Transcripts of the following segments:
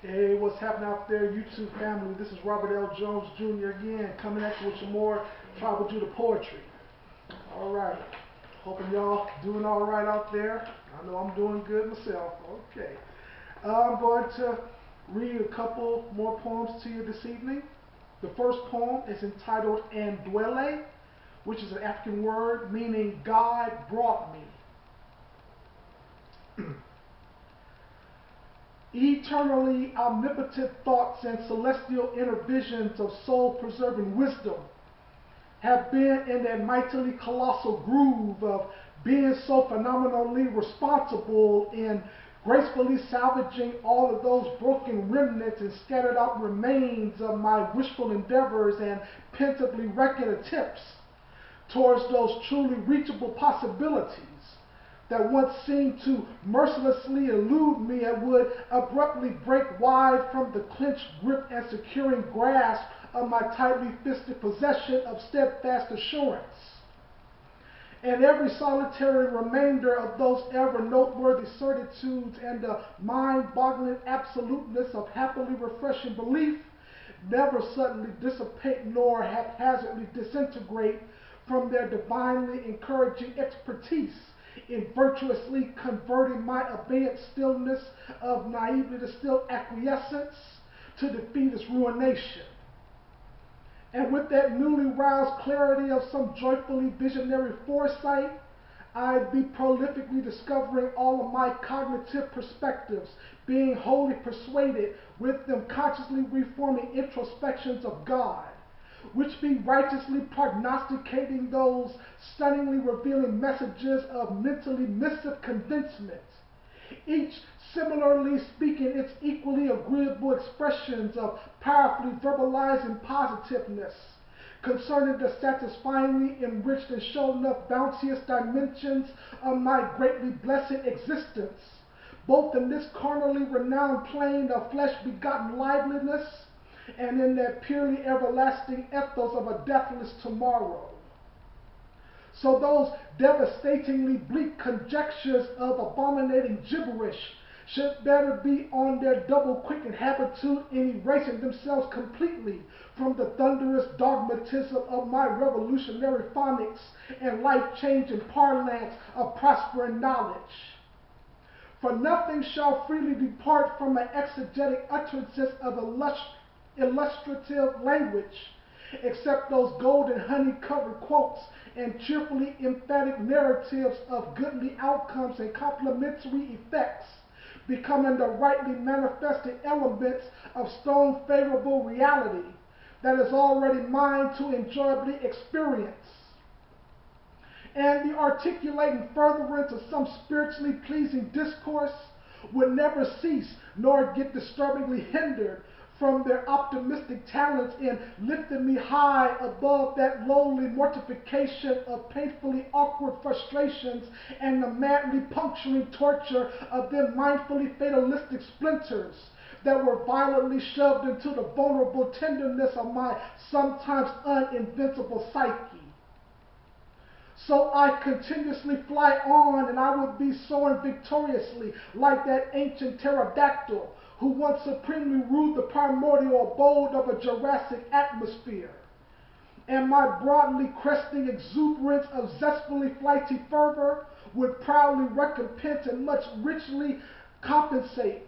Hey, what's happening out there, YouTube family? This is Robert L. Jones Jr. again, coming at you with some more Tribal Judah poetry. All right. Hoping y'all doing all right out there. I know I'm doing good myself. Okay. I'm going to read a couple more poems to you this evening. The first poem is entitled Andwele, which is an African word meaning God brought me. Eternally omnipotent thoughts and celestial inner visions of soul-preserving wisdom have been in that mightily colossal groove of being so phenomenally responsible in gracefully salvaging all of those broken remnants and scattered out remains of my wishful endeavors and pensively reckoned attempts towards those truly reachable possibilities that once seemed to mercilessly elude me and would abruptly break wide from the clenched grip and securing grasp of my tightly fisted possession of steadfast assurance. And every solitary remainder of those ever noteworthy certitudes and the mind-boggling absoluteness of happily refreshing belief never suddenly dissipate nor haphazardly disintegrate from their divinely encouraging expertise in virtuously converting my abeyant stillness of naively distilled acquiescence to defeatist ruination. And with that newly roused clarity of some joyfully visionary foresight, I'd be prolifically discovering all of my cognitive perspectives, being wholly persuaded with them consciously reforming introspections of God, which be righteously prognosticating those stunningly revealing messages of mentally missive convincement, each similarly speaking its equally agreeable expressions of powerfully verbalizing positiveness concerning the satisfyingly enriched and shown enough bounteous dimensions of my greatly blessed existence, both in this carnally renowned plane of flesh-begotten liveliness and in that purely everlasting ethos of a deathless tomorrow. So those devastatingly bleak conjectures of abominating gibberish should better be on their double quick habitude in erasing themselves completely from the thunderous dogmatism of my revolutionary phonics and life-changing parlance of prospering knowledge. For nothing shall freely depart from my exegetic utterances of illustrative language, except those golden honey-covered quotes and cheerfully emphatic narratives of goodly outcomes and complementary effects, becoming the rightly manifested elements of stone favorable reality that is already mine to enjoyably experience. And the articulating furtherance of some spiritually pleasing discourse would never cease nor get disturbingly hindered from their optimistic talents in lifting me high above that lowly mortification of painfully awkward frustrations and the madly puncturing torture of them mindfully fatalistic splinters that were violently shoved into the vulnerable tenderness of my sometimes uninvincible psyche. So I continuously fly on, and I would be soaring victoriously like that ancient pterodactyl who once supremely ruled the primordial abode of a Jurassic atmosphere. And my broadly cresting exuberance of zestfully flighty fervor would proudly recompense and much richly compensate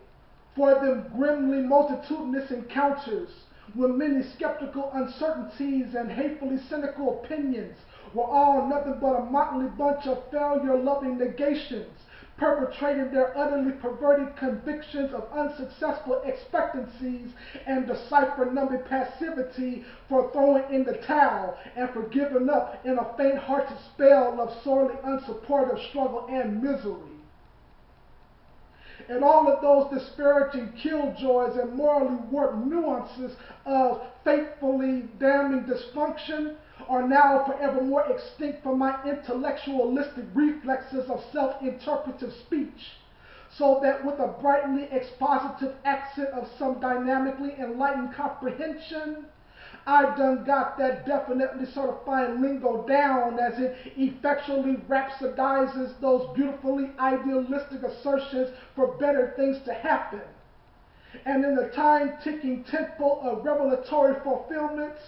for them grimly multitudinous encounters when many skeptical uncertainties and hatefully cynical opinions were all nothing but a motley bunch of failure-loving negations, perpetrating their utterly perverted convictions of unsuccessful expectancies and the cipher-numbing passivity for throwing in the towel and for giving up in a faint-hearted spell of sorely unsupportive struggle and misery. And all of those disparaging killjoys and morally warped nuances of faithfully damning dysfunction are now forevermore extinct from my intellectualistic reflexes of self-interpretive speech, so that with a brightly expositive accent of some dynamically enlightened comprehension, I done got that definitely certifying lingo down as it effectually rhapsodizes those beautifully idealistic assertions for better things to happen. And in the time-ticking tempo of revelatory fulfillments,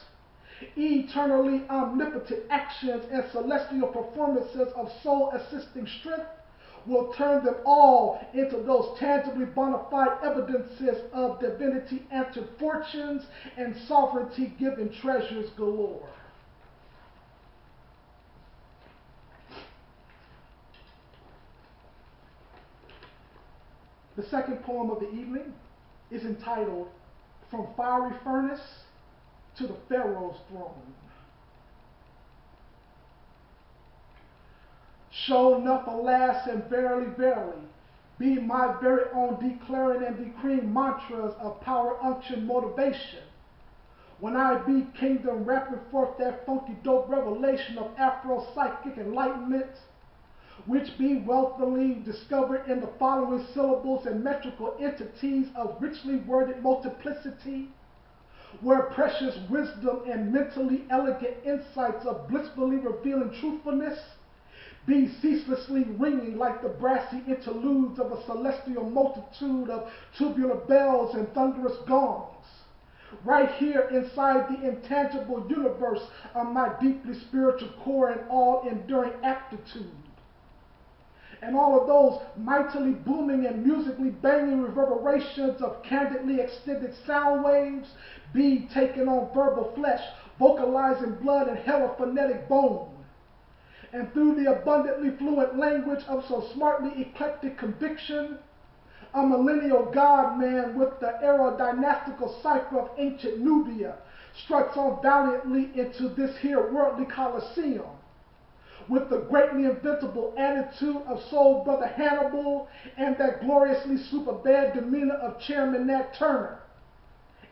eternally omnipotent actions and celestial performances of soul-assisting strength will turn them all into those tangibly bona fide evidences of divinity-answered fortunes and sovereignty-given treasures galore. The second poem of the evening is entitled From Fiery Furnace to the Pharaoh's Throne. Show enough, alas, and verily, verily, be my very own declaring and decreeing mantras of power, unction, motivation. When I be kingdom rapping forth that funky dope revelation of Afro-psychic enlightenment, which be wealthily discovered in the following syllables and metrical entities of richly worded multiplicity, where precious wisdom and mentally elegant insights of blissfully revealing truthfulness be ceaselessly ringing like the brassy interludes of a celestial multitude of tubular bells and thunderous gongs, right here inside the intangible universe of my deeply spiritual core and all-enduring aptitude. And all of those mightily booming and musically banging reverberations of candidly extended sound waves be taken on verbal flesh, vocalizing blood and hellophonetic bone. And through the abundantly fluent language of so smartly eclectic conviction, a millennial God-man with the aerodynastical cipher of ancient Nubia struts on valiantly into this here worldly coliseum, with the greatly inventable attitude of soul brother Hannibal and that gloriously super bad demeanor of Chairman Nat Turner,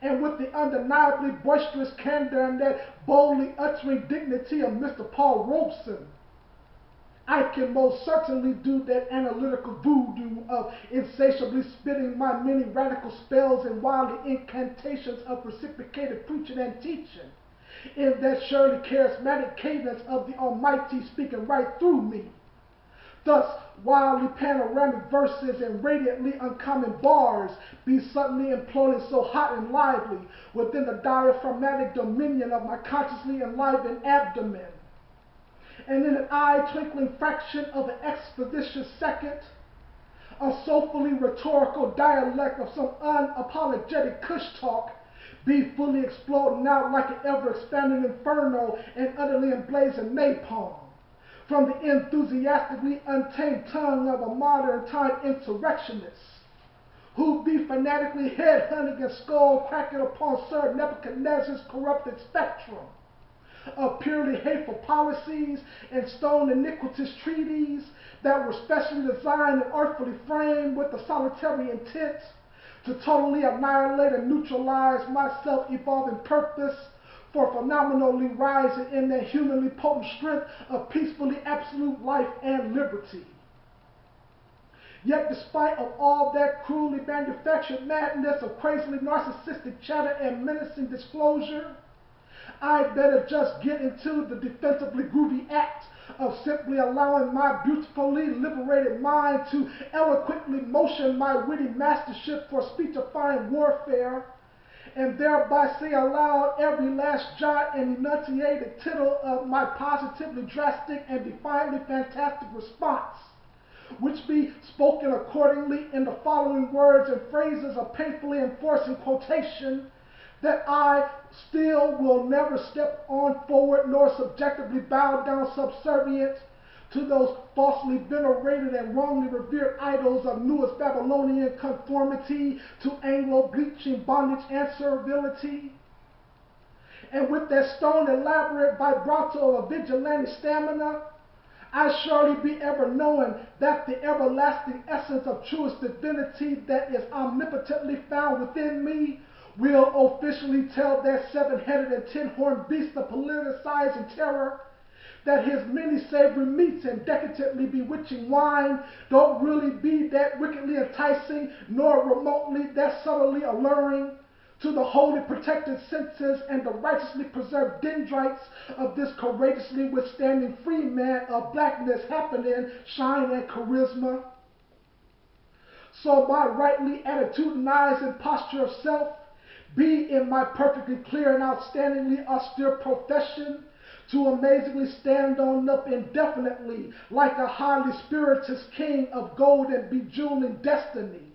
and with the undeniably boisterous candor and that boldly uttering dignity of Mr. Paul Robeson, I can most certainly do that analytical voodoo of insatiably spitting my many radical spells and wildly incantations of reciprocated preaching and teaching, in that surely charismatic cadence of the Almighty speaking right through me. Thus, wildly panoramic verses and radiantly uncommon bars be suddenly imploding so hot and lively within the diaphragmatic dominion of my consciously enlivened abdomen. And in an eye-twinkling fraction of an expeditious second, a soulfully rhetorical dialect of some unapologetic cush talk be fully exploding out like an ever-expanding inferno and utterly emblazoned napalm from the enthusiastically untamed tongue of a modern-time insurrectionist who be fanatically head-hunting and skull-cracking upon Sir Nebuchadnezzar's corrupted spectrum of purely hateful policies and stone iniquitous treaties that were specially designed and artfully framed with the solitary intent to totally annihilate and neutralize my self-evolving purpose for phenomenally rising in that humanly potent strength of peacefully absolute life and liberty. Yet despite of all that cruelly manufactured madness of crazily narcissistic chatter and menacing disclosure, I'd better just get into the defensively groovy act of simply allowing my beautifully liberated mind to eloquently motion my witty mastership for speechifying warfare, and thereby say aloud every last jot and enunciated tittle of my positively drastic and defiantly fantastic response, which be spoken accordingly in the following words and phrases of painfully enforcing quotation, that I still will never step on forward nor subjectively bow down subservient to those falsely venerated and wrongly revered idols of newest Babylonian conformity to Anglo-bleaching bondage and servility. And with that stone elaborate vibrato of vigilante stamina, I surely be ever knowing that the everlasting essence of truest divinity that is omnipotently found within me will officially tell that seven-headed and ten-horned beast of politicizing terror that his many savory meats and decadently bewitching wine don't really be that wickedly enticing nor remotely that subtly alluring to the wholly protected senses and the righteously preserved dendrites of this courageously withstanding free man of blackness, happening, shine, and charisma. So my rightly attitudinized and posture of self be in my perfectly clear and outstandingly austere profession to amazingly stand on up indefinitely like a highly spirituous king of gold and bejeweling destiny.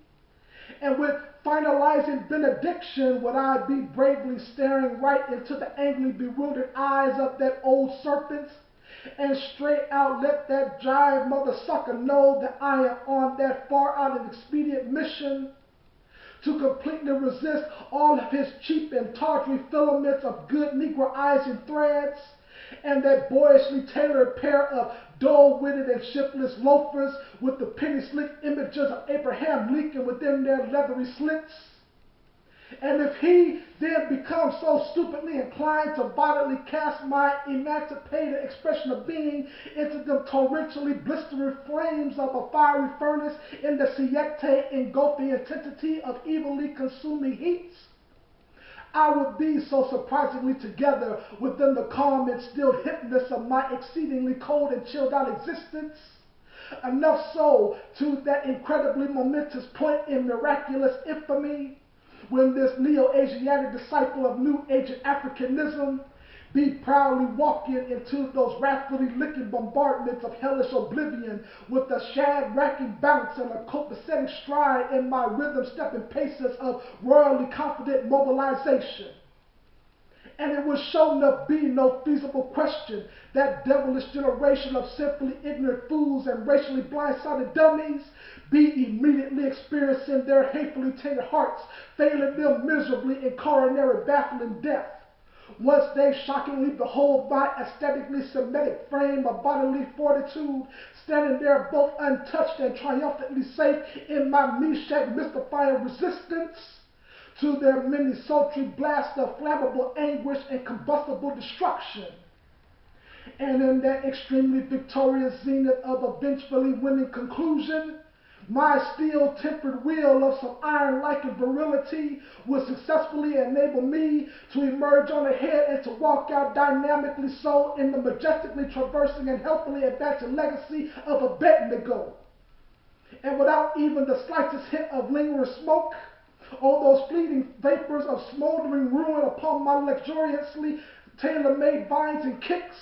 And with finalizing benediction would I be bravely staring right into the angrily bewildered eyes of that old serpent, and straight out let that jive mother sucker know that I am on that far out and expedient mission to completely resist all of his cheap and tawdry filaments of good Negro eyes and threads, and that boyishly tailored pair of dull-witted and shiftless loafers with the penny-slick images of Abraham Lincoln within their leathery slits. And if he then becomes so stupidly inclined to violently cast my emancipated expression of being into the torrentially blistering flames of a fiery furnace in the siete engulfing intensity of evilly consuming heats, I would be so surprisingly together within the calm and still hipness of my exceedingly cold and chilled out existence, enough so to that incredibly momentous point in miraculous infamy, when this Neo-Asiatic disciple of New Age Africanism be proudly walking into those wrathfully licking bombardments of hellish oblivion with a shag-racking bounce and a copacetic stride in my rhythm-stepping paces of royally confident mobilization. And it would sure enough be no feasible question that devilish generation of simply ignorant fools and racially blindsided dummies be immediately experiencing their hatefully tainted hearts, failing them miserably in coronary baffling death, once they shockingly behold my aesthetically Semitic frame of bodily fortitude, standing there both untouched and triumphantly safe in my Meshach mystifying resistance to their many sultry blasts of flammable anguish and combustible destruction. And in that extremely victorious zenith of a vengefully winning conclusion, my steel-tempered will of some iron-like virility will successfully enable me to emerge on ahead and to walk out dynamically so in the majestically traversing and healthily advancing legacy of Abednego. And without even the slightest hint of lingering smoke, or those fleeting vapors of smoldering ruin upon my luxuriously tailor-made vines and kicks,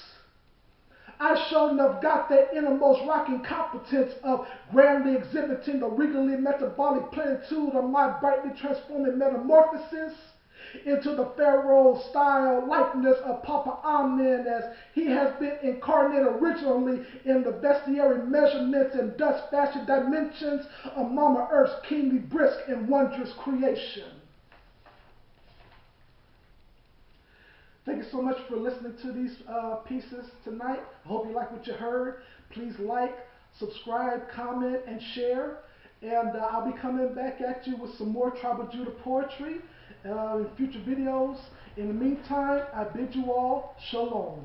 I sure enough got that innermost rocking competence of grandly exhibiting the regally metabolic plenitude of my brightly transforming metamorphosis into the pharaoh style likeness of Papa Amen, as he has been incarnated originally in the bestiary measurements and dust fashioned dimensions of Mama Earth's keenly brisk and wondrous creation. Thank you so much for listening to these pieces tonight. I hope you like what you heard. Please like, subscribe, comment, and share. And I'll be coming back at you with some more Tribal Judah poetry in future videos. In the meantime, I bid you all shalom.